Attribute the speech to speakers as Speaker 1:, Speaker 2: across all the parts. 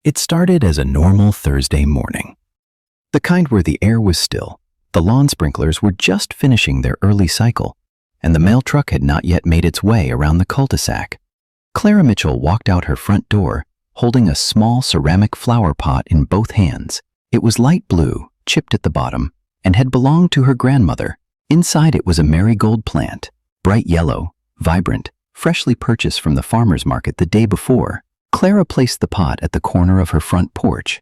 Speaker 1: It started as a normal Thursday morning. The kind where the air was still, the lawn sprinklers were just finishing their early cycle, and the mail truck had not yet made its way around the cul-de-sac. Clara Mitchell walked out her front door, holding a small ceramic flower pot in both hands. It was light blue, chipped at the bottom, and had belonged to her grandmother. Inside it was a marigold plant, bright yellow, vibrant, freshly purchased from the farmer's market the day before. Clara placed the pot at the corner of her front porch,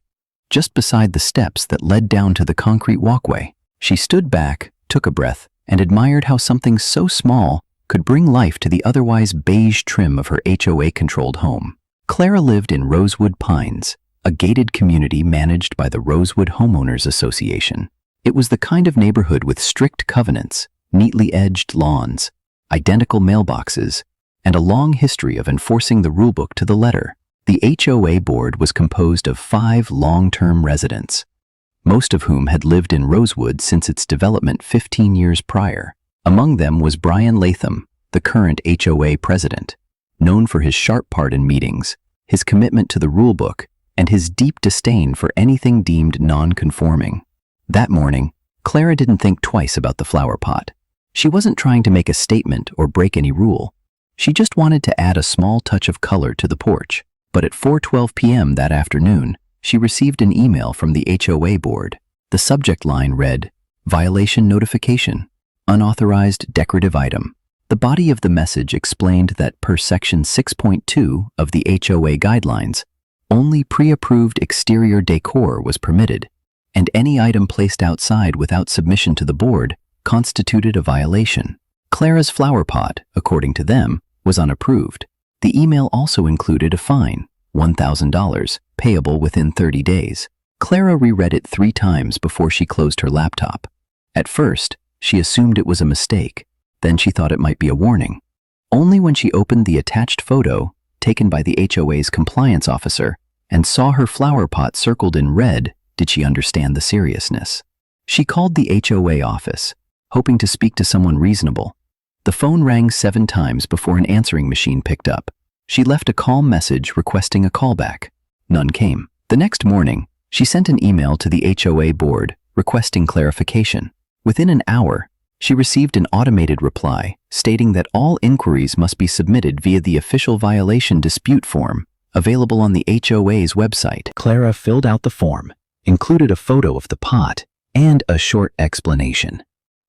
Speaker 1: just beside the steps that led down to the concrete walkway. She stood back, took a breath, and admired how something so small could bring life to the otherwise beige trim of her HOA-controlled home. Clara lived in Rosewood Pines, a gated community managed by the Rosewood Homeowners Association. It was the kind of neighborhood with strict covenants, neatly edged lawns, identical mailboxes, and a long history of enforcing the rulebook to the letter. The HOA board was composed of 5 long-term residents, most of whom had lived in Rosewood since its development 15 years prior. Among them was Brian Latham, the current HOA president, known for his sharp part in meetings, his commitment to the rulebook, and his deep disdain for anything deemed non-conforming. That morning, Clara didn't think twice about the flower pot. She wasn't trying to make a statement or break any rule. She just wanted to add a small touch of color to the porch. But at 4:12 p.m. that afternoon, she received an email from the HOA board. The subject line read, "Violation notification, unauthorized decorative item." The body of the message explained that per Section 6.2 of the HOA guidelines, only pre-approved exterior decor was permitted, and any item placed outside without submission to the board constituted a violation. Clara's flower pot, according to them, was unapproved. The email also included a fine, $1,000, payable within 30 days. Clara reread it 3 times before she closed her laptop. At first, she assumed it was a mistake. Then she thought it might be a warning. Only when she opened the attached photo, taken by the HOA's compliance officer, and saw her flower pot circled in red, did she understand the seriousness. She called the HOA office, hoping to speak to someone reasonable. The phone rang 7 times before an answering machine picked up. She left a calm message requesting a callback. None came. The next morning, she sent an email to the HOA board requesting clarification. Within an hour, she received an automated reply stating that all inquiries must be submitted via the official violation dispute form available on the HOA's website. Clara filled out the form, included a photo of the pot, and a short explanation.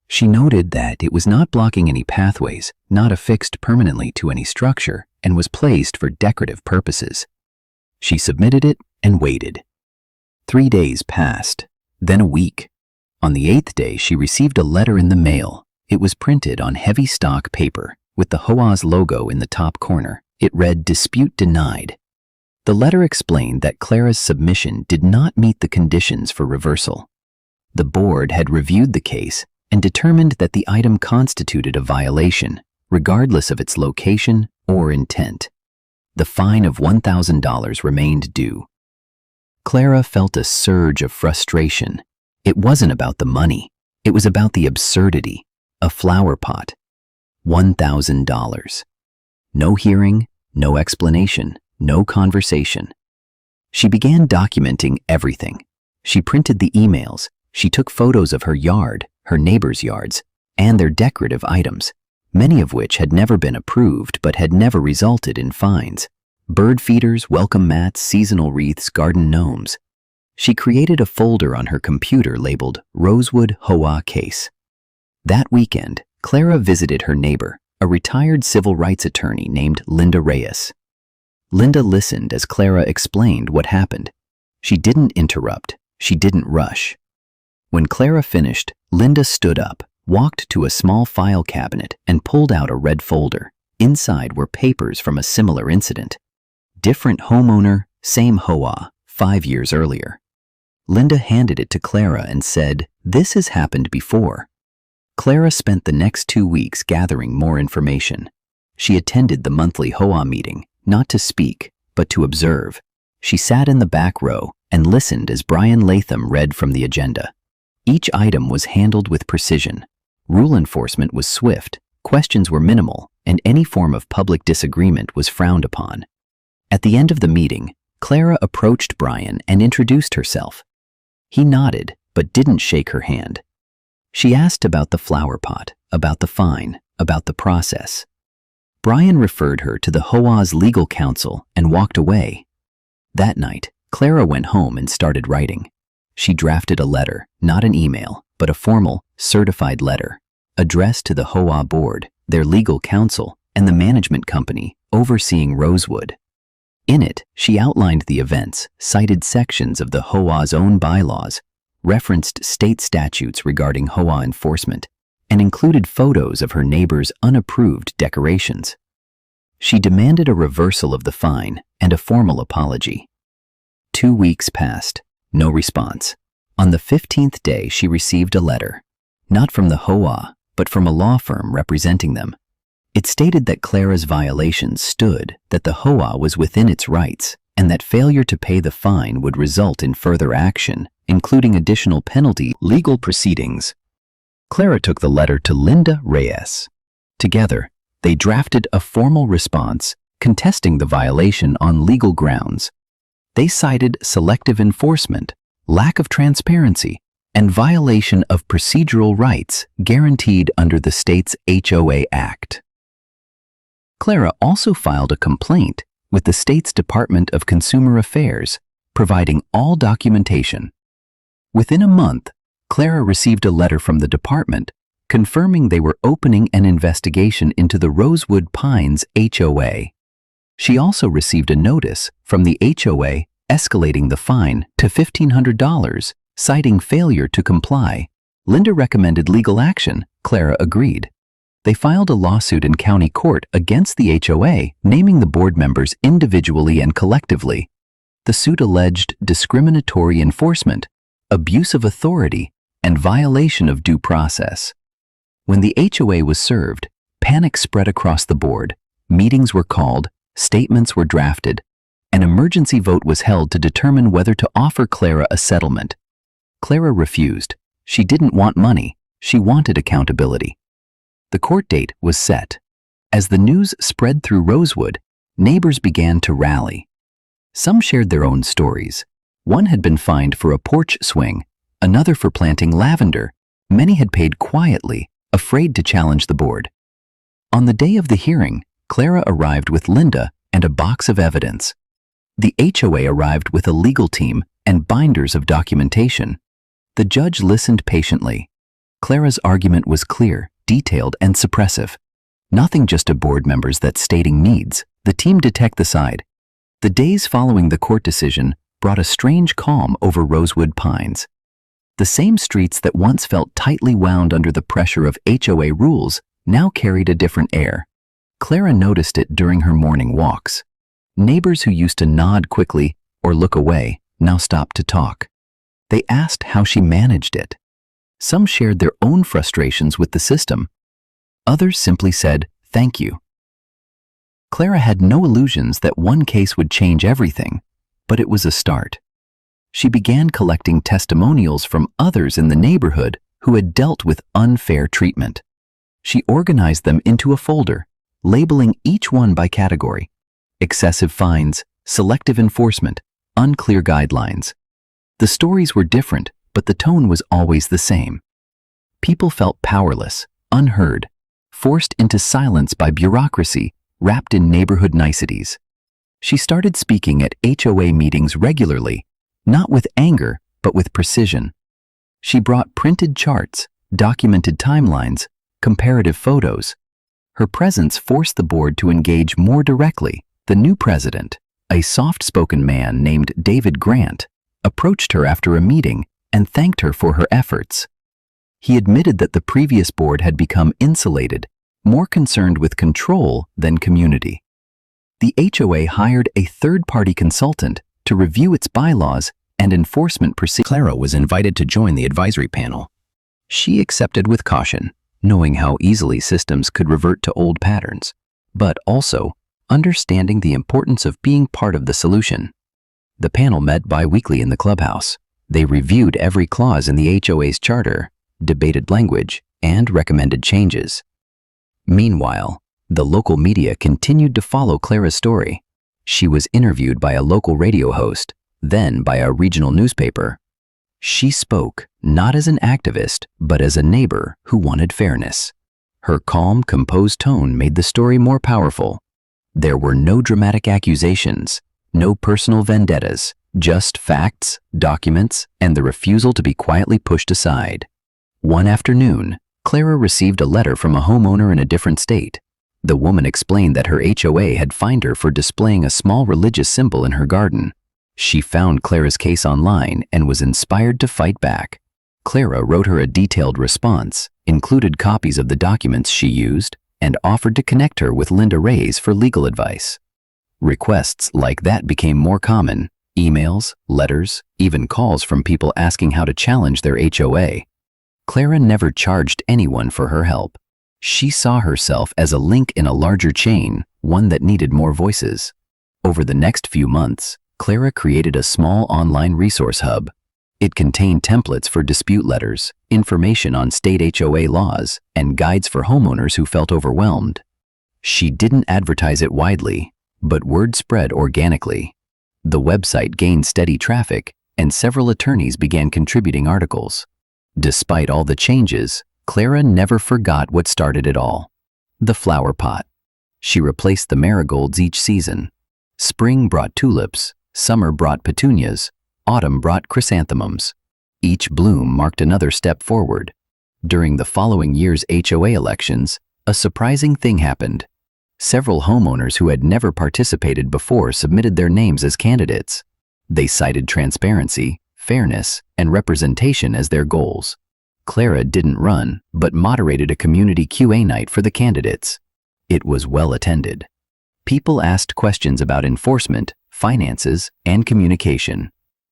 Speaker 1: She noted that it was not blocking any pathways, not affixed permanently to any structure, and was placed for decorative purposes. She submitted it and waited. 3 days passed, then a week. On the 8th day, she received a letter in the mail. It was printed on heavy stock paper, with the HOA's logo in the top corner. It read, "Dispute denied." The letter explained that Clara's submission did not meet the conditions for reversal. The board had reviewed the case and determined that the item constituted a violation, regardless of its location or intent. The fine of $1,000 remained due. Clara felt a surge of frustration. It wasn't about the money. It was about the absurdity. A flower pot. $1,000. No hearing, no explanation, no conversation. She began documenting everything. She printed the emails. She took photos of her yard, her neighbors' yards, and their decorative items, many of which had never been approved but had never resulted in fines. Bird feeders, welcome mats, seasonal wreaths, garden gnomes. She created a folder on her computer labeled Rosewood HOA Case. That weekend, Clara visited her neighbor, a retired civil rights attorney named Linda Reyes. Linda listened as Clara explained what happened. She didn't interrupt. She didn't rush. When Clara finished, Linda stood up, walked to a small file cabinet, and pulled out a red folder. Inside were papers from a similar incident. Different homeowner, same HOA, 5 years earlier. Linda handed it to Clara and said, "This has happened before." Clara spent the next 2 weeks gathering more information. She attended the monthly HOA meeting, not to speak, but to observe. She sat in the back row and listened as Brian Latham read from the agenda. Each item was handled with precision. Rule enforcement was swift, questions were minimal, and any form of public disagreement was frowned upon. At the end of the meeting, Clara approached Brian and introduced herself. He nodded, but didn't shake her hand. She asked about the flower pot, about the fine, about the process. Brian referred her to the HOA's legal counsel and walked away. That night, Clara went home and started writing. She drafted a letter, not an email, but a formal, certified letter, addressed to the HOA board, their legal counsel, and the management company overseeing Rosewood. In it, she outlined the events, cited sections of the HOA's own bylaws, referenced state statutes regarding HOA enforcement, and included photos of her neighbor's unapproved decorations. She demanded a reversal of the fine and a formal apology. 2 weeks passed, no response. On the 15th day, she received a letter, not from the HOA, but from a law firm representing them. It stated that Clara's violations stood, that the HOA was within its rights, and that failure to pay the fine would result in further action, including additional penalty legal proceedings. Clara took the letter to Linda Reyes. Together, they drafted a formal response contesting the violation on legal grounds. They cited selective enforcement, lack of transparency, and violation of procedural rights guaranteed under the state's HOA Act. Clara also filed a complaint with the state's Department of Consumer Affairs, providing all documentation. Within a month, Clara received a letter from the department confirming they were opening an investigation into the Rosewood Pines HOA. She also received a notice from the HOA escalating the fine to $1,500, citing failure to comply. Linda recommended legal action. Clara agreed. They filed a lawsuit in county court against the HOA, naming the board members individually and collectively. The suit alleged discriminatory enforcement, abuse of authority, and violation of due process. When the HOA was served, panic spread across the board. Meetings were called, statements were drafted. An emergency vote was held to determine whether to offer Clara a settlement. Clara refused. She didn't want money. She wanted accountability. The court date was set. As the news spread through Rosewood, neighbors began to rally. Some shared their own stories. One had been fined for a porch swing, another for planting lavender. Many had paid quietly, afraid to challenge the board. On the day of the hearing, Clara arrived with Linda and a box of evidence. The HOA arrived with a legal team and binders of documentation. The judge listened patiently. Clara's argument was clear, detailed, and suppressive. Nothing just to board members that stating needs. The team detect the side. The days following the court decision brought a strange calm over Rosewood Pines. The same streets that once felt tightly wound under the pressure of HOA rules now carried a different air. Clara noticed it during her morning walks. Neighbors who used to nod quickly or look away now stopped to talk. They asked how she managed it. Some shared their own frustrations with the system. Others simply said, "Thank you." Clara had no illusions that one case would change everything, but it was a start. She began collecting testimonials from others in the neighborhood who had dealt with unfair treatment. She organized them into a folder, labeling each one by category: excessive fines, selective enforcement, unclear guidelines. The stories were different, but the tone was always the same. People felt powerless, unheard, forced into silence by bureaucracy wrapped in neighborhood niceties. She started speaking at HOA meetings regularly, not with anger, but with precision. She brought printed charts, documented timelines, comparative photos. Her presence forced the board to engage more directly. The new president, a soft-spoken man named David Grant, approached her after a meeting and thanked her for her efforts. He admitted that the previous board had become insulated, more concerned with control than community. The HOA hired a third-party consultant to review its bylaws and enforcement procedures. Clara was invited to join the advisory panel. She accepted with caution, knowing how easily systems could revert to old patterns, but also understanding the importance of being part of the solution. The panel met bi-weekly in the clubhouse. They reviewed every clause in the HOA's charter, debated language, and recommended changes. Meanwhile, the local media continued to follow Clara's story. She was interviewed by a local radio host, then by a regional newspaper. She spoke not as an activist, but as a neighbor who wanted fairness. Her calm, composed tone made the story more powerful. There were no dramatic accusations, no personal vendettas, just facts, documents, and the refusal to be quietly pushed aside. One afternoon, Clara received a letter from a homeowner in a different state. The woman explained that her HOA had fined her for displaying a small religious symbol in her garden. She found Clara's case online and was inspired to fight back. Clara wrote her a detailed response, included copies of the documents she used, and offered to connect her with Linda Reyes for legal advice. Requests like that became more common: emails, letters, even calls from people asking how to challenge their HOA. Clara never charged anyone for her help. She saw herself as a link in a larger chain, one that needed more voices. Over the next few months, Clara created a small online resource hub. It contained templates for dispute letters, information on state HOA laws, and guides for homeowners who felt overwhelmed. She didn't advertise it widely, but word spread organically. The website gained steady traffic, and several attorneys began contributing articles. Despite all the changes, Clara never forgot what started it all: the flower pot. She replaced the marigolds each season. Spring brought tulips, summer brought petunias, autumn brought chrysanthemums. Each bloom marked another step forward. During the following year's HOA elections, a surprising thing happened. Several homeowners who had never participated before submitted their names as candidates. They cited transparency, fairness, and representation as their goals. Clara didn't run, but moderated a community Q&A night for the candidates. It was well attended. People asked questions about enforcement, finances, and communication.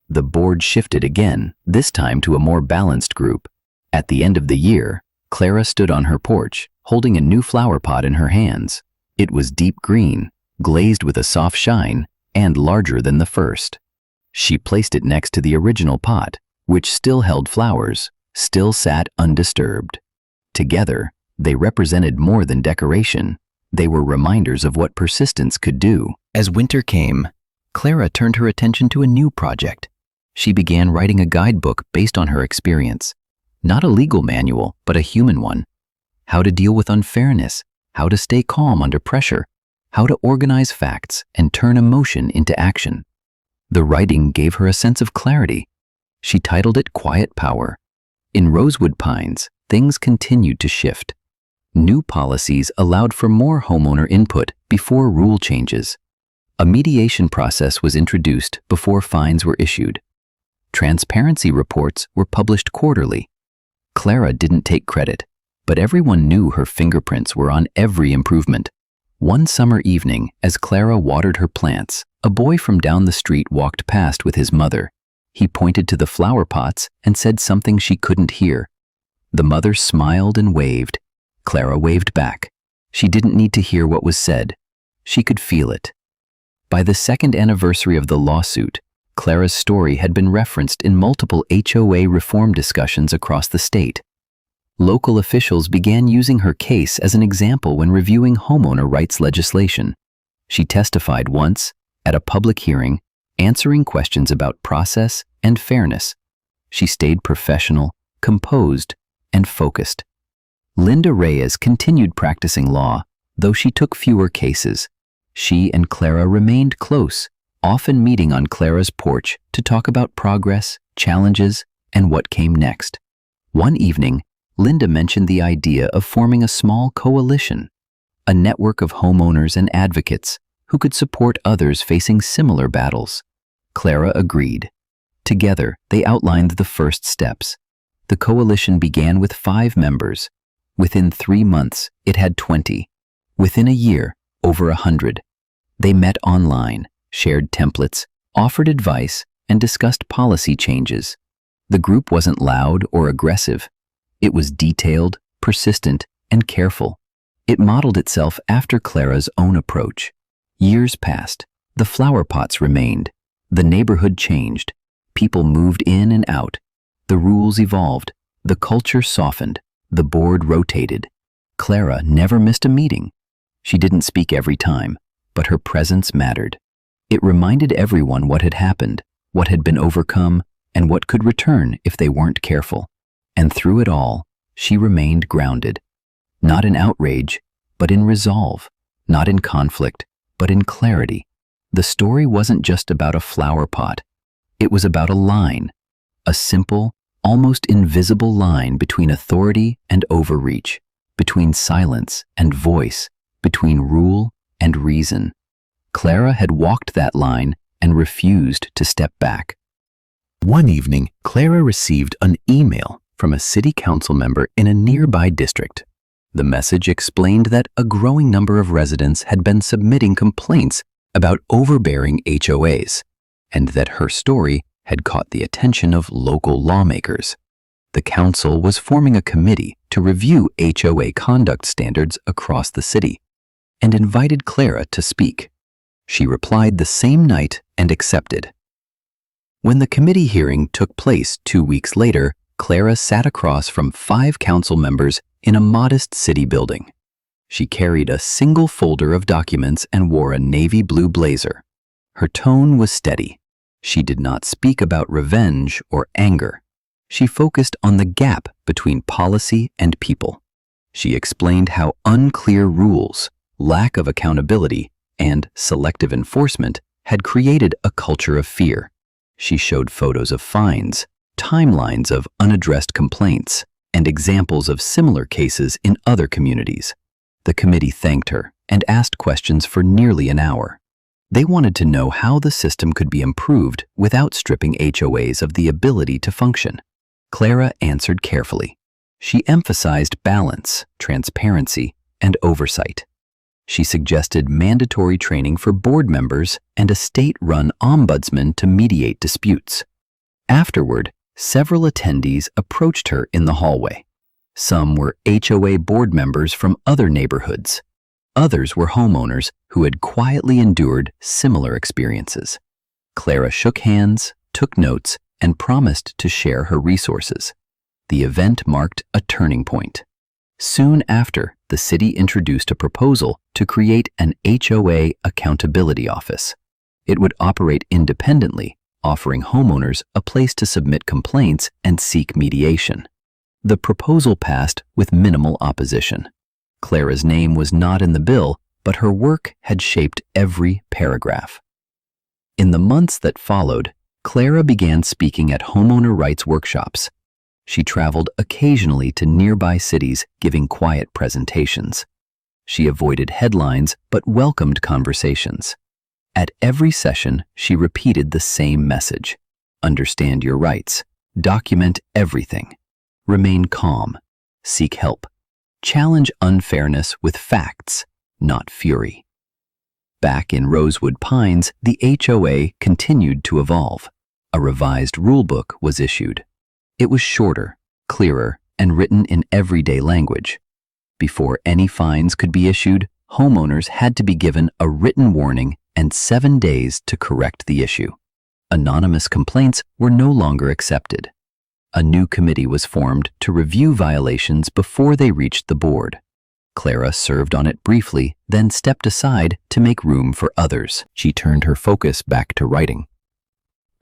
Speaker 1: The board shifted again, this time to a more balanced group. At the end of the year, Clara stood on her porch, holding a new flower pot in her hands. It was deep green, glazed with a soft shine, and larger than the first. She placed it next to the original pot, which still held flowers, still sat undisturbed. Together, they represented more than decoration. They were reminders of what persistence could do. As winter came, Clara turned her attention to a new project. She began writing a guidebook based on her experience. Not a legal manual, but a human one. How to deal with unfairness, how to stay calm under pressure, how to organize facts and turn emotion into action. The writing gave her a sense of clarity. She titled it Quiet Power. In Rosewood Pines, things continued to shift. New policies allowed for more homeowner input before rule changes. A mediation process was introduced before fines were issued. Transparency reports were published quarterly. Clara didn't take credit, but everyone knew her fingerprints were on every improvement. One summer evening, as Clara watered her plants, a boy from down the street walked past with his mother. He pointed to the flower pots and said something she couldn't hear. The mother smiled and waved. Clara waved back. She didn't need to hear what was said. She could feel it. By the second anniversary of the lawsuit, Clara's story had been referenced in multiple HOA reform discussions across the state. Local officials began using her case as an example when reviewing homeowner rights legislation. She testified once, at a public hearing, answering questions about process and fairness. She stayed professional, composed, and focused. Linda Reyes continued practicing law, though she took fewer cases. She and Clara remained close, often meeting on Clara's porch to talk about progress, challenges, and what came next. One evening, Linda mentioned the idea of forming a small coalition, a network of homeowners and advocates who could support others facing similar battles. Clara agreed. Together, they outlined the first steps. The coalition began with 5 members. Within 3 months, it had 20. Within a year, over 100. They met online, shared templates, offered advice, and discussed policy changes. The group wasn't loud or aggressive. It was detailed, persistent, and careful. It modeled itself after Clara's own approach. Years passed. The flower pots remained. The neighborhood changed. People moved in and out. The rules evolved. The culture softened. The board rotated. Clara never missed a meeting. She didn't speak every time, but her presence mattered. It reminded everyone what had happened, what had been overcome, and what could return if they weren't careful. And through it all, she remained grounded. Not in outrage, but in resolve. Not in conflict, but in clarity. The story wasn't just about a flower pot. It was about a line. A simple, almost invisible line between authority and overreach, between silence and voice, between rule and reason. Clara had walked that line and refused to step back. One evening, Clara received an email from a city council member in a nearby district. The message explained that a growing number of residents had been submitting complaints about overbearing HOAs, and that her story had caught the attention of local lawmakers. The council was forming a committee to review HOA conduct standards across the city, and invited Clara to speak. She replied the same night and accepted. When the committee hearing took place 2 weeks later, Clara sat across from 5 council members in a modest city building. She carried a single folder of documents and wore a navy blue blazer. Her tone was steady. She did not speak about revenge or anger. She focused on the gap between policy and people. She explained how unclear rules, lack of accountability, and selective enforcement had created a culture of fear. She showed photos of fines, timelines of unaddressed complaints, and examples of similar cases in other communities. The committee thanked her and asked questions for nearly an hour. They wanted to know how the system could be improved without stripping HOAs of the ability to function. Clara answered carefully. She emphasized balance, transparency, and oversight. She suggested mandatory training for board members and a state-run ombudsman to mediate disputes. Afterward, several attendees approached her in the hallway. Some were HOA board members from other neighborhoods. Others were homeowners who had quietly endured similar experiences. Clara shook hands, took notes, and promised to share her resources. The event marked a turning point. Soon after, the city introduced a proposal to create an HOA accountability office. It would operate independently, offering homeowners a place to submit complaints and seek mediation. The proposal passed with minimal opposition. Clara's name was not in the bill, but her work had shaped every paragraph. In the months that followed, Clara began speaking at homeowner rights workshops. She traveled occasionally to nearby cities giving quiet presentations. She avoided headlines but welcomed conversations. At every session, she repeated the same message. Understand your rights. Document everything. Remain calm. Seek help. Challenge unfairness with facts, not fury. Back in Rosewood Pines, the HOA continued to evolve. A revised rulebook was issued. It was shorter, clearer, and written in everyday language. Before any fines could be issued, homeowners had to be given a written warning and 7 days to correct the issue. Anonymous complaints were no longer accepted. A new committee was formed to review violations before they reached the board. Clara served on it briefly, then stepped aside to make room for others. She turned her focus back to writing.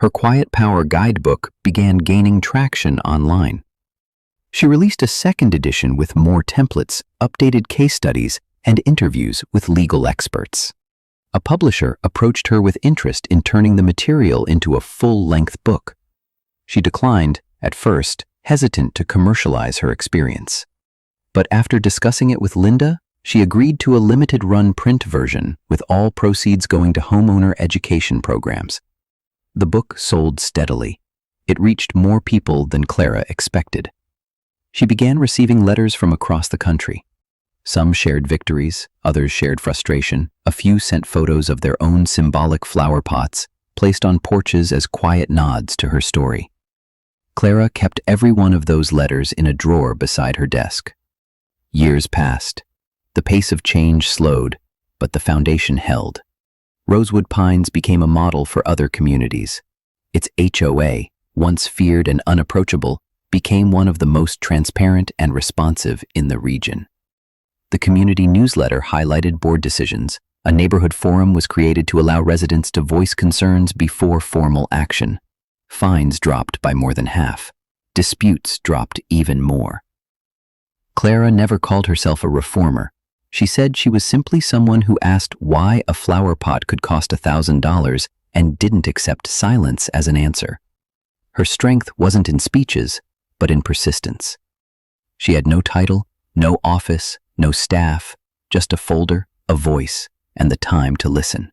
Speaker 1: Her Quiet Power guidebook began gaining traction online. She released a second edition with more templates, updated case studies, and interviews with legal experts. A publisher approached her with interest in turning the material into a full-length book. She declined, at first, hesitant to commercialize her experience. But after discussing it with Linda, she agreed to a limited-run print version with all proceeds going to homeowner education programs. The book sold steadily. It reached more people than Clara expected. She began receiving letters from across the country. Some shared victories, others shared frustration, a few sent photos of their own symbolic flower pots, placed on porches as quiet nods to her story. Clara kept every one of those letters in a drawer beside her desk. Years passed. The pace of change slowed, but the foundation held. Rosewood Pines became a model for other communities. Its HOA, once feared and unapproachable, became one of the most transparent and responsive in the region. The community newsletter highlighted board decisions, A neighborhood forum was created to allow residents to voice concerns before formal action. Fines dropped by more than half. Disputes dropped even more. Clara never called herself a reformer. She said she was simply someone who asked why a flower pot could cost $1,000 and didn't accept silence as an answer. Her strength wasn't in speeches, but in persistence. She had no title, no office, no staff, just a folder, a voice, and the time to listen.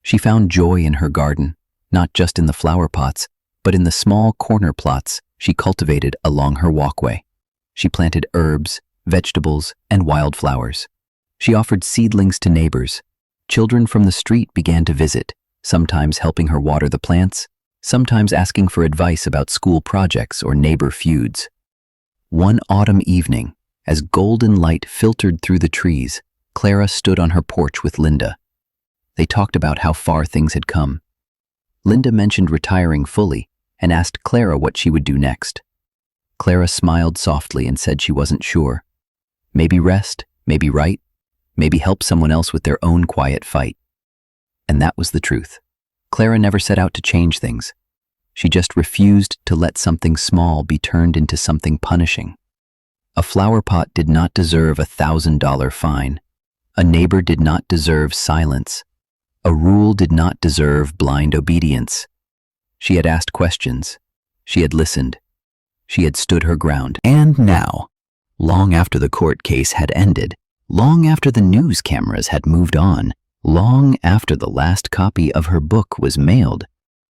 Speaker 1: She found joy in her garden, not just in the flower pots, but in the small corner plots she cultivated along her walkway. She planted herbs, vegetables, and wildflowers. She offered seedlings to neighbors. Children from the street began to visit, sometimes helping her water the plants, sometimes asking for advice about school projects or neighbor feuds. One autumn evening, as golden light filtered through the trees, Clara stood on her porch with Linda. They talked about how far things had come. Linda mentioned retiring fully and asked Clara what she would do next. Clara smiled softly and said she wasn't sure. Maybe rest, maybe write, maybe help someone else with their own quiet fight. And that was the truth. Clara never set out to change things. She just refused to let something small be turned into something punishing. A flower pot did not deserve a $1,000 fine. A neighbor did not deserve silence. A rule did not deserve blind obedience. She had asked questions. She had listened. She had stood her ground. And now, long after the court case had ended, long after the news cameras had moved on, long after the last copy of her book was mailed,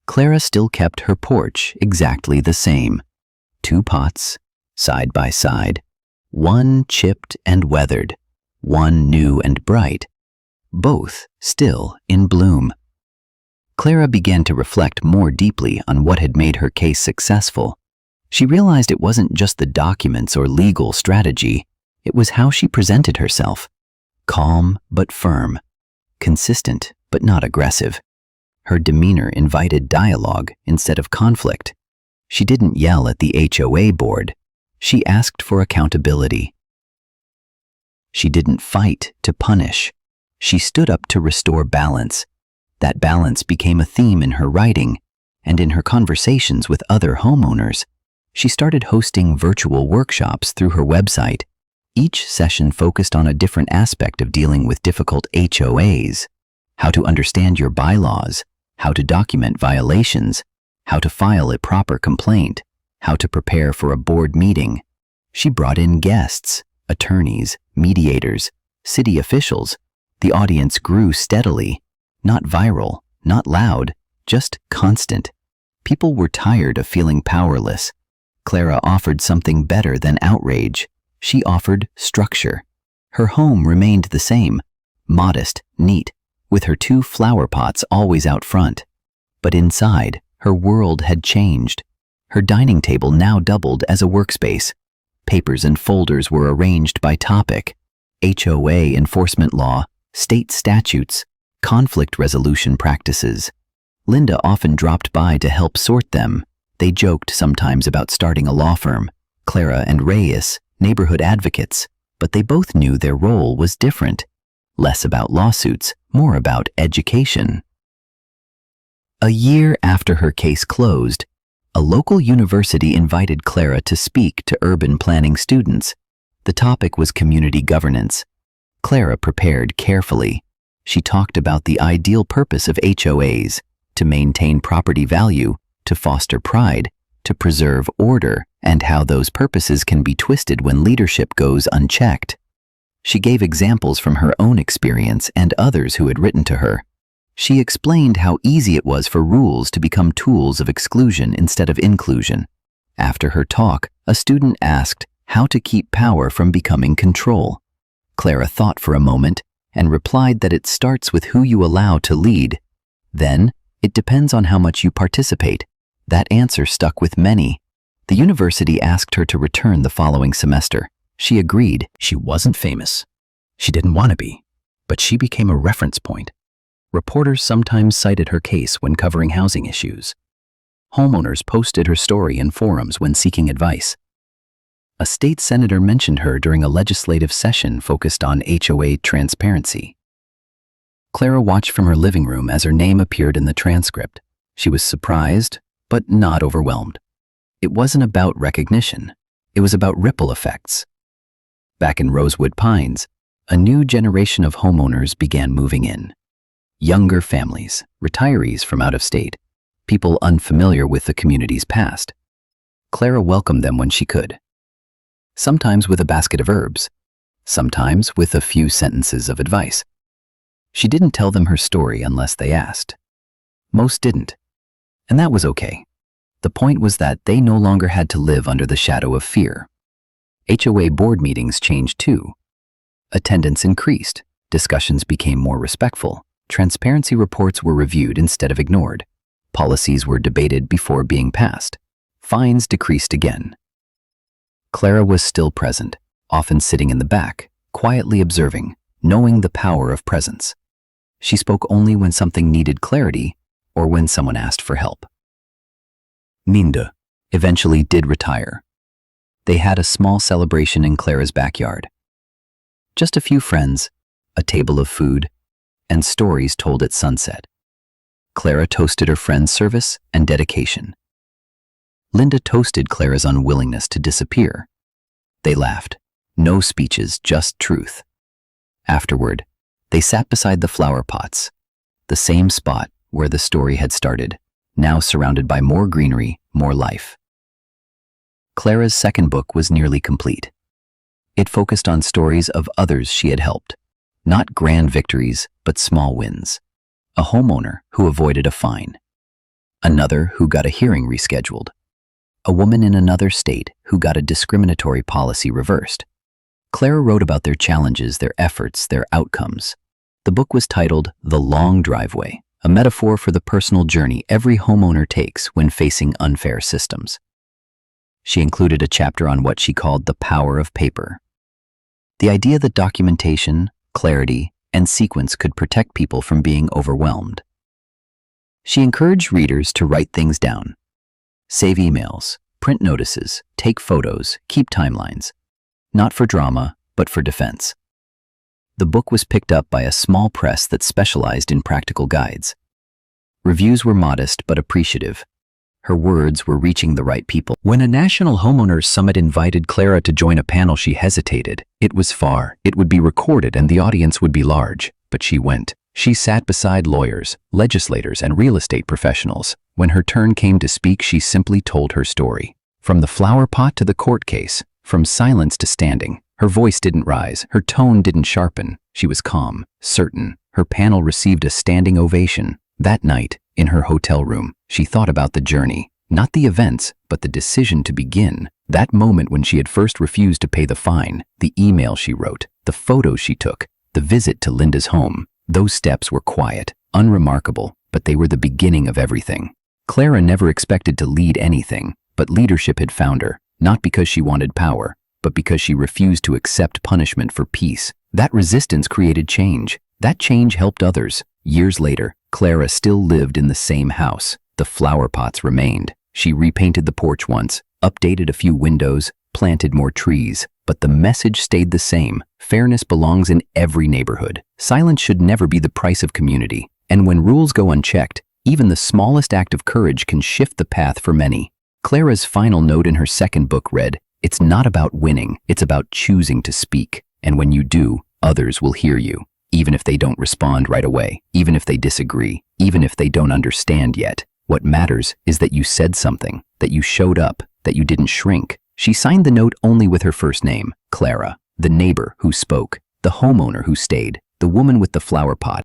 Speaker 1: Clara still kept her porch exactly the same. 2 pots, side by side, one chipped and weathered, one new and bright, both still in bloom. Clara began to reflect more deeply on what had made her case successful. She realized it wasn't just the documents or legal strategy, it was how she presented herself. Calm but firm, consistent but not aggressive. Her demeanor invited dialogue instead of conflict. She didn't yell at the HOA board. She asked for accountability. She didn't fight to punish. She stood up to restore balance. That balance became a theme in her writing and in her conversations with other homeowners. She started hosting virtual workshops through her website. Each session focused on a different aspect of dealing with difficult HOAs: how to understand your bylaws, how to document violations, how to file a proper complaint, how to prepare for a board meeting. She brought in guests, attorneys, mediators, city officials. The audience grew steadily, not viral, not loud, just constant. People were tired of feeling powerless. Clara offered something better than outrage. She offered structure. Her home remained the same, modest, neat, with her 2 flower pots always out front. But inside, her world had changed. Her dining table now doubled as a workspace. Papers and folders were arranged by topic: HOA enforcement law, state statutes, conflict resolution practices. Linda often dropped by to help sort them. They joked sometimes about starting a law firm. Clara and Reyes, neighborhood advocates, but they both knew their role was different. Less about lawsuits, more about education. A year after her case closed, a local university invited Clara to speak to urban planning students. The topic was community governance. Clara prepared carefully. She talked about the ideal purpose of HOAs: to maintain property value, to foster pride, to preserve order, and how those purposes can be twisted when leadership goes unchecked. She gave examples from her own experience and others who had written to her. She explained how easy it was for rules to become tools of exclusion instead of inclusion. After her talk, a student asked how to keep power from becoming control. Clara thought for a moment and replied that it starts with who you allow to lead. Then, it depends on how much you participate. That answer stuck with many. The university asked her to return the following semester. She agreed. She wasn't famous. She didn't want to be, but she became a reference point. Reporters sometimes cited her case when covering housing issues. Homeowners posted her story in forums when seeking advice. A state senator mentioned her during a legislative session focused on HOA transparency. Clara watched from her living room as her name appeared in the transcript. She was surprised, but not overwhelmed. It wasn't about recognition. It was about ripple effects. Back in Rosewood Pines, a new generation of homeowners began moving in. Younger families, retirees from out of state, people unfamiliar with the community's past. Clara welcomed them when she could. Sometimes with a basket of herbs, sometimes with a few sentences of advice. She didn't tell them her story unless they asked. Most didn't, and that was okay. The point was that they no longer had to live under the shadow of fear. HOA board meetings changed too. Attendance increased, discussions became more respectful, transparency reports were reviewed instead of ignored, policies were debated before being passed, fines decreased again. Clara was still present, often sitting in the back, quietly observing, knowing the power of presence. She spoke only when something needed clarity or when someone asked for help. Minda eventually did retire. They had a small celebration in Clara's backyard. Just a few friends, a table of food, and stories told at sunset. Clara toasted her friend's service and dedication. Linda toasted Clara's unwillingness to disappear. They laughed. No speeches, just truth. Afterward, they sat beside the flower pots, the same spot where the story had started, now surrounded by more greenery, more life. Clara's second book was nearly complete. It focused on stories of others she had helped, not grand victories, but small wins. A homeowner who avoided a fine, another who got a hearing rescheduled, a woman in another state who got a discriminatory policy reversed. Clara wrote about their challenges, their efforts, their outcomes. The book was titled The Long Driveway, a metaphor for the personal journey every homeowner takes when facing unfair systems. She included a chapter on what she called the power of paper. The idea that documentation, clarity, and sequence could protect people from being overwhelmed. She encouraged readers to write things down. Save emails, print notices, take photos, keep timelines. Not for drama, but for defense. The book was picked up by a small press that specialized in practical guides. Reviews were modest but appreciative. Her words were reaching the right people. When a National Homeowners Summit invited Clara to join a panel, she hesitated. It was far, it would be recorded, and the audience would be large. But she went. She sat beside lawyers, legislators, and real estate professionals. When her turn came to speak, she simply told her story. From the flower pot to the court case, from silence to standing. Her voice didn't rise, her tone didn't sharpen. She was calm, certain. Her panel received a standing ovation. That night, in her hotel room, she thought about the journey, not the events, but the decision to begin. That moment when she had first refused to pay the fine, the email she wrote, the photos she took, the visit to Linda's home. Those steps were quiet, unremarkable, but they were the beginning of everything. Clara never expected to lead anything, but leadership had found her, not because she wanted power, but because she refused to accept punishment for peace. That resistance created change. That change helped others. Years later, Clara still lived in the same house. The flower pots remained. She repainted the porch once, updated a few windows, planted more trees, but the message stayed the same. Fairness belongs in every neighborhood. Silence should never be the price of community. And when rules go unchecked, even the smallest act of courage can shift the path for many. Clara's final note in her second book read, "It's not about winning, it's about choosing to speak. And when you do, others will hear you. Even if they don't respond right away, even if they disagree, even if they don't understand yet. What matters is that you said something, that you showed up, that you didn't shrink." She signed the note only with her first name, Clara, the neighbor who spoke, the homeowner who stayed, the woman with the flower pot.